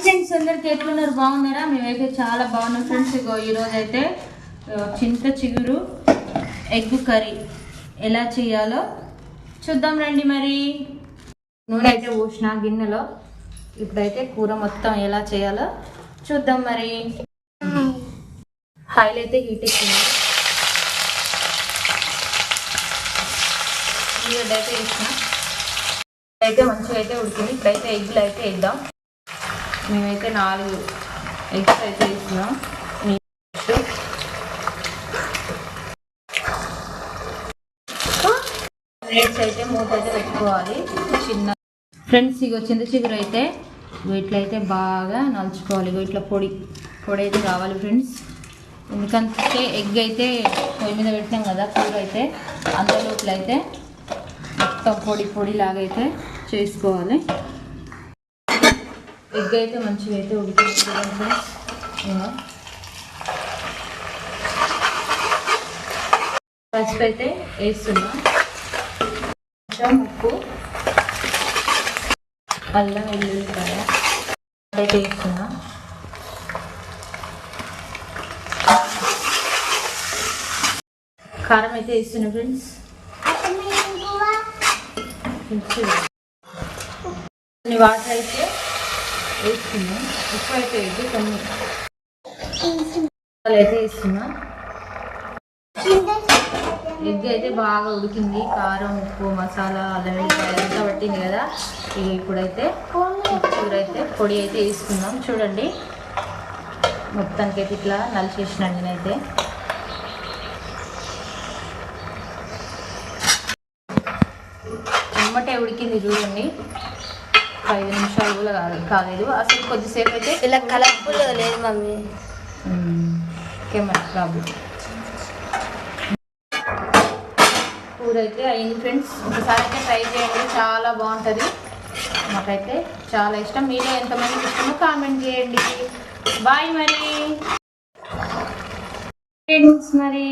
Friends అందరికి ఎట్లున్నారు బాగున్నారా? మేమైతే చాలా బాగున్నాం ఫ్రెండ్స్. ఈరోజు అయితే చింత చిగురు ఎగ్ కర్రీ ఎలా చేయాలో చూద్దాం రండి. మరి నూనె అయితే పోసిన గిన్నెలో, ఇప్పుడైతే కూర మొత్తం ఎలా చేయాలో చూద్దాం. మరి ఆయిల్ అయితే హీట్ ఎక్కింది, ఉల్లిగడ్డ అయితే వేసిన, అయితే మంచిగా అయితే ఉడికింది. ఇప్పుడైతే ఎగ్లు అయితే వేద్దాం. మేమైతే 4 ఎగ్స్ అయితే వేస్తున్నాం. మినిట్స్ అయితే మూత అయితే పెట్టుకోవాలి చిన్న. ఫ్రెండ్స్ చింత చిగురు అయితే ఇట్లయితే బాగా నలుచుకోవాలి. ఇట్లా పొడి అయితే కావాలి ఫ్రెండ్స్. ఎందుకంటే ఎగ్ అయితే పొయ్యి మీద పెట్టినాం కదా, కూర అయితే అందులోపల అయితే మొత్తం పొడి లాగా అయితే చేసుకోవాలి. ఎగ్ అయితే మంచిగా అయితే ఉడికింది. పసుపు అయితే వేస్తున్నా, కొంచెం ఉప్పు, అల్లం వెల్లుల్లిపాయ అయితే వేస్తున్నా, కారం అయితే వేస్తున్నా ఫ్రెండ్స్. కొన్ని వాటర్ అయితే వేస్తున్నా, ఉప్పు అయితే వేసి కొన్ని అయితే వేస్తున్నా. ఎగ్ అయితే బాగా ఉడికింది, కారం ఉప్పు మసాలా అల్లం వెల్లిపాయ అంతా పట్టింది కదా. ఇప్పుడైతే కూర అయితే పొడి అయితే వేసుకుందాం. చూడండి మొత్తానికి అయితే ఇట్లా నలిచేసినాను నేనైతే. అమ్మటే ఉడికింది చూడండి, 5 నిమిషాలు కూడా కాలేదు అసలు. కొద్దిసేపు అయితే ఇలా కలర్ఫుల్ లేదు మమ్మీ, కెమెరా ప్రాబ్లం. కూర అయితే అయింది ఫ్రెండ్స్. ఒకసారి అయితే ట్రై చేయండి, చాలా బాగుంటుంది. మాకైతే చాలా ఇష్టం. మీలో ఎంతమందికి ఇష్టమో కామెంట్ చేయండి. బాయ్ మరి ఫ్రెండ్స్. మరి